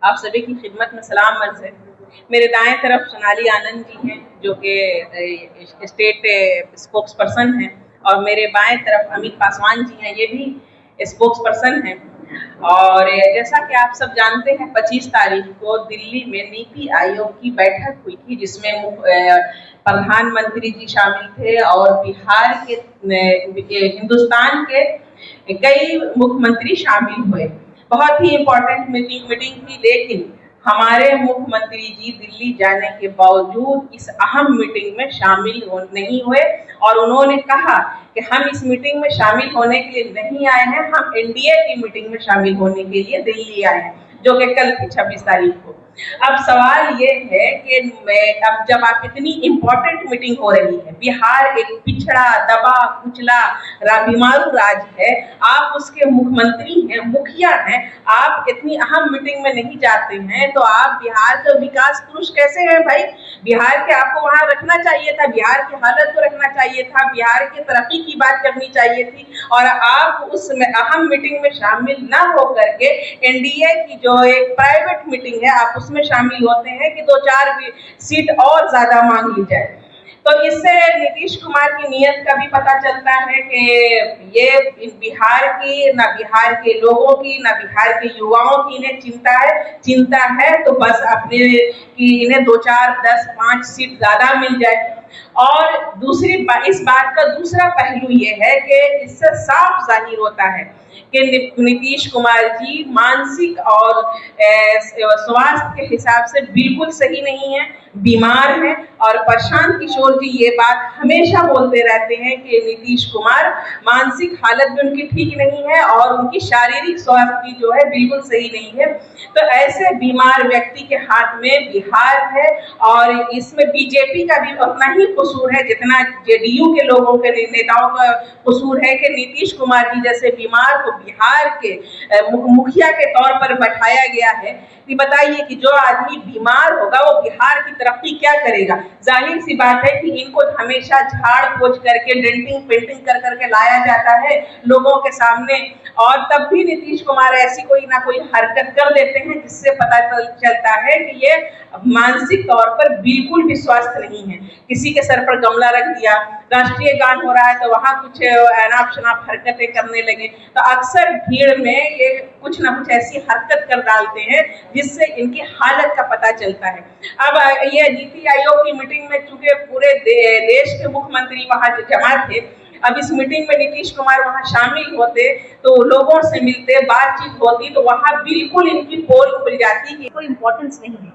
आप सभी की खिदमत में सलाम अर्ज़ है। मेरे दाएं तरफ सोनाली आनंद जी हैं जो कि स्टेट स्पोक्स पर्सन हैं, और मेरे बाएं तरफ अमित पासवान जी हैं, ये भी स्पोक्स पर्सन हैं। और जैसा कि आप सब जानते हैं, 25 तारीख को दिल्ली में नीति आयोग की बैठक हुई थी, जिसमें प्रधानमंत्री जी शामिल थे और बिहार के हिंदुस्तान के कई मुख्यमंत्री शामिल हुए। बहुत ही इम्पोर्टेंट मीटिंग थी, लेकिन हमारे मुख्यमंत्री जी दिल्ली जाने के बावजूद इस अहम मीटिंग में शामिल नहीं हुए, और उन्होंने कहा कि हम इस मीटिंग में शामिल होने के लिए नहीं आए हैं, हम एनडीए की मीटिंग में शामिल होने के लिए दिल्ली आए हैं, जो कि कल थी 26 तारीख को। अब सवाल ये है कि अब जब आप इतनी इम्पोर्टेंट मीटिंग हो रही है, बिहार एक पिछड़ा दबा कुचला बीमारू राज्य है, आप उसके मुख्यमंत्री हैं, मुखिया हैं, आप इतनी अहम मीटिंग में नहीं जाते हैं, तो आप बिहार का विकास पुरुष कैसे हैं भाई? बिहार के आपको वहां रखना चाहिए था, बिहार की हालत को रखना चाहिए था, बिहार की तरक्की की बात करनी चाहिए थी, और आप उस अहम मीटिंग में शामिल ना होकर के एनडीए की जो एक प्राइवेट मीटिंग है आप उसमें शामिल होते हैं कि 2-4 सीट और ज्यादा मांग ली जाए। तो इससे नीतीश कुमार की नीयत का भी पता चलता है कि ये बिहार की, ना बिहार के लोगों की, ना बिहार के युवाओं की इन्हें चिंता है तो बस अपने कि इन्हें 2-4-10-5 सीट ज्यादा मिल जाए। और इस बात का दूसरा पहलू ये है कि इससे साफ जाहिर होता है कि नीतीश कुमार जी मानसिक और स्वास्थ्य के हिसाब से बिल्कुल सही नहीं है, बीमार हैं। और प्रशांत किशोर जी ये बात हमेशा बोलते रहते हैं कि नीतीश कुमार मानसिक हालत भी उनकी ठीक नहीं है और उनकी शारीरिक स्वास्थ्य भी जो है बिल्कुल सही नहीं है। तो ऐसे बीमार व्यक्ति के हाथ में बिहार है, और इसमें बीजेपी का भी उतना ही कसूर है जितना जेडीयू के लोगों के नेताओं का कसूर है कि नीतीश कुमार जी जैसे बीमार को बिहार के मुखिया के तौर पर बैठाया गया है। कि बताइए कि जो आदमी बीमार होगा वो बिहार की तरक्की क्या करेगा? जाहिर सी बात है कि इनको हमेशा झाड़ पोछ करके डेंटिंग पेंटिंग कर करके लाया जाता है लोगों के सामने, और तब भी नीतीश कुमार ऐसी कोई ना कोई हरकत कर देते हैं जिससे पता चलता है कि ये मानसिक तौर पर बिल्कुल भी स्वस्थ नहीं है। किसी के सर पर गमला रख दिया, राष्ट्रीय गान हो रहा है तो वहां कुछ अनाप शनाप हरकतें करने लगे, तो अक्सर भीड़ में ये कुछ ना कुछ ऐसी हरकत कर डालते हैं जिससे इनकी हालत का पता चलता है। अब ये नीति आयोग की मीटिंग में चूंकि पूरे देश के मुख्यमंत्री वहां जमा थे, अब इस मीटिंग में नीतीश कुमार वहां शामिल होते तो लोगों से मिलते, बातचीत होती, तो वहां बिल्कुल इनकी पोल खुल जाती कि कोई इम्पोर्टेंस नहीं है।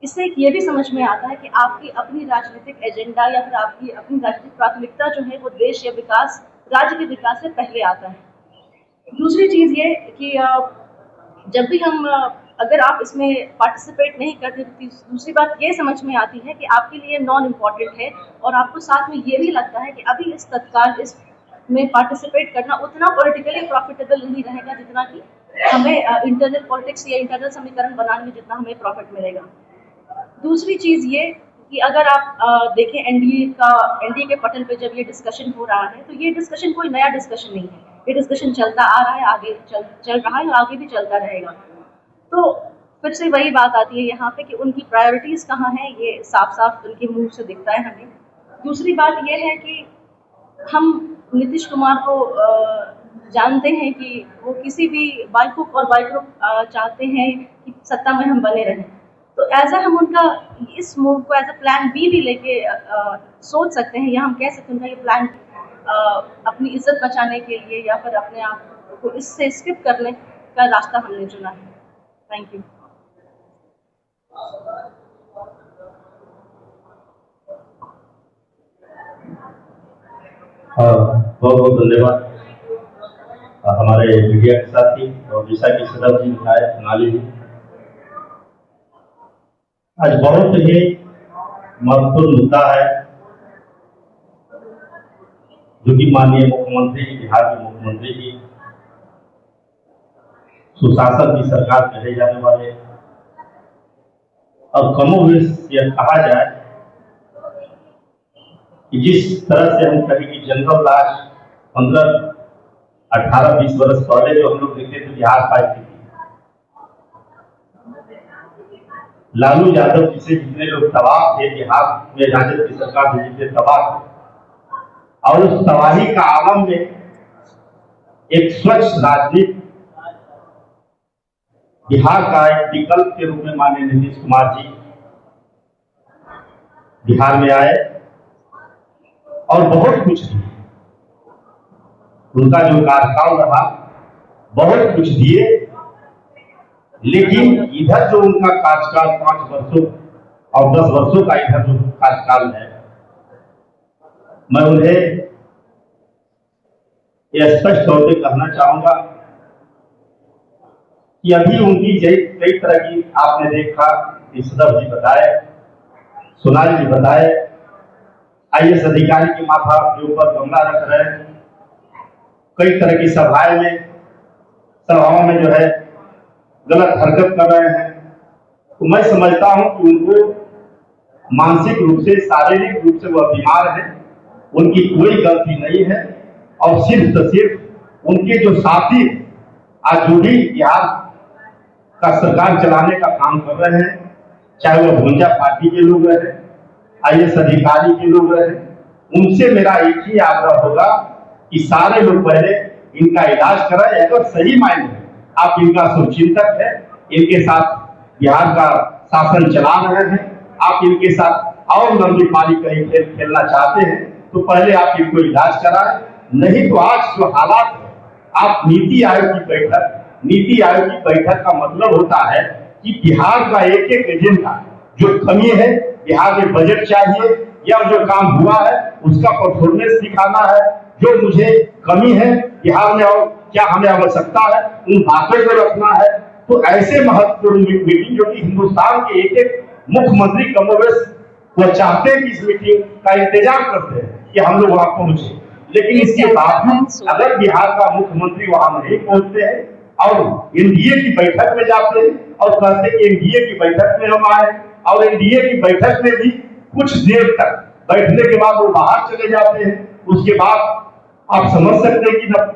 इससे ये भी समझ में आता है कि आपकी अपनी राजनीतिक एजेंडा या फिर आपकी अपनी राजनीतिक प्राथमिकता जो है वो देश या विकास, राज्य के विकास से पहले आता है। दूसरी चीज़ ये कि जब भी हम अगर आप इसमें पार्टिसिपेट नहीं करते तो दूसरी बात ये समझ में आती है कि आपके लिए नॉन इम्पॉर्टेंट है, और आपको साथ में ये भी लगता है कि अभी इस तत्काल इस में पार्टिसिपेट करना उतना पॉलिटिकली प्रॉफिटेबल नहीं रहेगा जितना कि हमें इंटरनल पॉलिटिक्स या इंटरनल समीकरण बनाने में जितना हमें प्रॉफिट मिलेगा। दूसरी चीज़ ये कि अगर आप देखें एनडीए के पटल पे जब ये डिस्कशन हो रहा है तो ये डिस्कशन कोई नया डिस्कशन नहीं है, ये डिस्कशन चलता आ रहा है, आगे चल रहा है और आगे भी चलता रहेगा। तो फिर से वही बात आती है यहाँ पे कि उनकी प्रायोरिटीज़ कहाँ हैं, ये साफ साफ उनके मुंह से दिखता है हमें। दूसरी बात ये है कि हम नीतीश कुमार को जानते हैं कि वो किसी भी बाइकुक और बाइकुक चाहते हैं कि सत्ता में हम बने रहें, तो एज हम उनका इस मूव को एज अ प्लान बी भी लेके सोच सकते हैं, या हम कह सकते हैं उनका ये प्लान अपनी इज्जत बचाने के लिए या फिर अपने आप को इससे स्किप करने का रास्ता हमने चुना है। Thank you. बहुत बहुत धन्यवाद हमारे मीडिया के साथी और जैसा कि सदर जी बताए, सोनाली जी, आज बहुत ही महत्वपूर्ण मुद्दा है जो कि माननीय मुख्यमंत्री जी, बिहार के मुख्यमंत्री जी, सुशासन की सरकार कहे जाने वाले, और कमोवेश यह कहा जाए कि जिस तरह से हम कहें कि जनरल राज 15-18-20 वर्ष पहले जो हम लोग देखते थे बिहार का स्थिति, लालू यादव जी से जितने लोग तबाह थे, बिहार में राजद की सरकार से जितने तबाह थे, और उस तबाही का आलम में एक स्वच्छ राजनीति बिहार का एक विकल्प के रूप में माननीय नीतीश कुमार जी बिहार में आए और बहुत कुछ दिए। उनका जो कार्यकाल रहा बहुत कुछ दिए, लेकिन इधर जो उनका कार्यकाल 5 वर्षों और 10 वर्षों का इधर जो कार्यकाल है, मैं उन्हें यह स्पष्ट तौर पे कहना चाहूंगा कि अभी उनकी कई तरह की आपने देखा, सदर जी बताए, सोनाली जी बताए, IAS अधिकारी के माथा के ऊपर गमला रख रहे हैं, कई तरह की सभाओं में जो है गलत हरकत कर रहे हैं। तो मैं समझता हूं कि उनको मानसिक रूप से, शारीरिक रूप से वह बीमार है, उनकी कोई गलती नहीं है, और सिर्फ उनके जो साथी आज जो भी बिहार का सरकार चलाने का काम कर रहे हैं, चाहे वह भुंजा पार्टी के लोग रहे, IAS अधिकारी के लोग रहे, उनसे मेरा एक ही आग्रह होगा कि सारे लोग पहले इनका इलाज कराएं। अगर सही मायने में आप इनका शुभचिंतक है, इनके साथ बिहार का शासन चला रहे हैं, आप इनके साथ और लंबी पारी कहीं खेल खेलना चाहते हैं, तो पहले आप इनको इलाज कराएं। नहीं तो आज जो हालात है, आप नीति आयोग की बैठक का मतलब होता है कि बिहार का एक एक एजेंडा जो कमी है, बिहार में बजट चाहिए या जो काम हुआ है उसका परफॉर्मेंस दिखाना है, जो मुझे कमी है बिहार में और क्या हमें आवश्यकता है, उन बातों को रखना है। तो ऐसे महत्वपूर्ण मीटिंग जो कि हिंदुस्तान के एक एक मुख्यमंत्री कमोबेश वो चाहते हैं कि इस मीटिंग का इंतजार करते हैं कि हम लोग वहां पहुंचे, लेकिन इसके बावजूद अगर बिहार का मुख्यमंत्री वहां नहीं पहुंचते हैं और NDA की बैठक में जाते हैं और कहते हैं कि NDA की बैठक में हम आए, और NDA की बैठक में भी कुछ देर तक बैठने के बाद वो बाहर चले जाते हैं, उसके बाद आप समझ सकते हैं कि न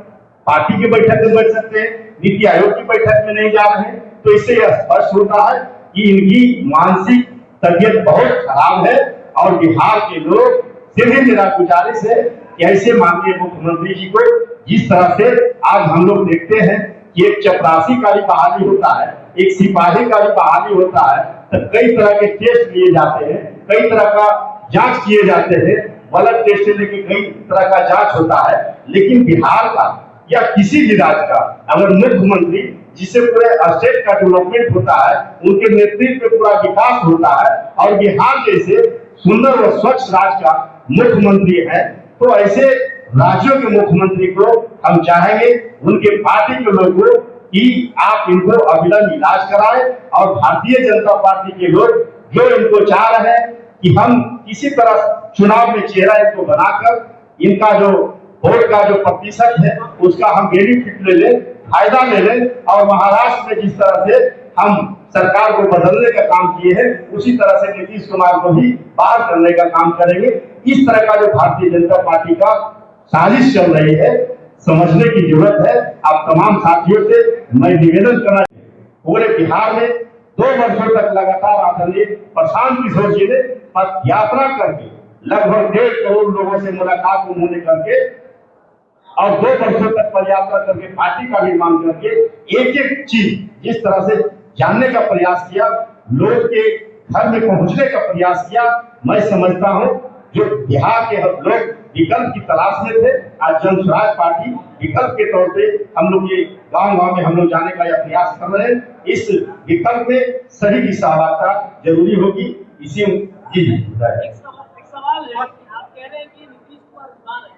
पार्टी की बैठक में बैठ सकते हैं, नीति आयोग की बैठक में नहीं जा रहे हैं। तो इससे यह स्पष्ट होता है कि इनकी मानसिक तबियत बहुत खराब है, और बिहार के लोग से भी मेरा गुजारिश है कि ऐसे माननीय मुख्यमंत्री जी को, जिस तरह से आज हम लोग देखते हैं कि एक चपरासी का भी बहाली होता है, एक सिपाही का भी बहाली होता है, तो कई तरह के टेस्ट लिए जाते हैं, कई तरह का जांच किए जाते हैं, ब्लड टेस्ट से लेकर कई तरह का जांच होता है, लेकिन बिहार का या किसी भी राज्य का अगर मुख्यमंत्री, जिससे पूरे स्टेट का डेवलपमेंट होता है, उनके नेतृत्व में पूरा विकास होता है, और बिहार जैसे सुंदर और स्वच्छ राज्य का मुख्यमंत्री है, तो ऐसे राज्यों के मुख्यमंत्री को हम चाहेंगे, उनके पार्टी के लोगों कि आप इनको अविलंब इलाज कराएं, और भारतीय जनता पार्टी के लोग जो इनको चाह रहे हैं कि हम किसी तरह चुनाव में चेहरा इनको बनाकर इनका जो वोट का जो प्रतिशत है उसका हम बेनिफिट ले लें, फायदा ले लें, और महाराष्ट्र में जिस तरह से हम सरकार को बदलने का काम किए हैं, उसी तरह से नीतीश कुमार को भी बाहर करने का काम करेंगे। इस तरह का जो भारतीय जनता पार्टी का साजिश चल रही है, समझने की जरूरत है। आप तमाम साथियों से मैं निवेदन करना, पूरे बिहार में 2 वर्षों तक लगातार आदरणीय प्रशांत किशोर जी ने पद यात्रा करके लगभग 1.5 करोड़ लोगों से मुलाकात उन्होंने करके और 2 वर्षों तक पद यात्रा करके पार्टी का निर्माण करके एक एक चीज जिस तरह से जानने का प्रयास किया, लोग के घर में पहुंचने का प्रयास किया, मैं समझता हूं जो बिहार के लोग विकल्प की तलाश में थे, आज जन स्वराज पार्टी विकल्प के तौर पे हम लोग ये गांव-गांव में हम लोग जाने का यह प्रयास कर रहे हैं। इस विकल्प में सही की सहभागिता जरूरी होगी। इसी जी एक सवाल है, आप कह रहे हैं कि नीतीश कुमार विद्वान है,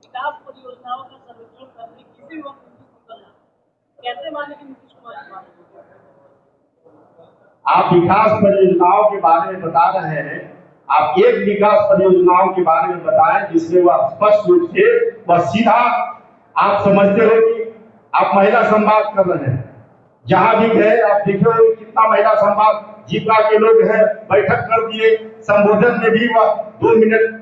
विकास परियोजनाओं का सर्वेक्षण करने किसी भी वक्त निकलना, कैसे माने कि नीतीश कुमार विद्वान है? आप विकास परियोजनाओं के बारे में बता रहे हैं, आप एक विकास परियोजनाओं के बारे में बताएं जिसमें वह स्पष्ट रूप से वह सीधा, आप समझते हो कि आप महिला संवाद कर रहे हैं, जहां भी गए आप देखो कितना महिला संवाद जीविका के लोग हैं, बैठक कर दिए, संबोधन में भी वह 2 मिनट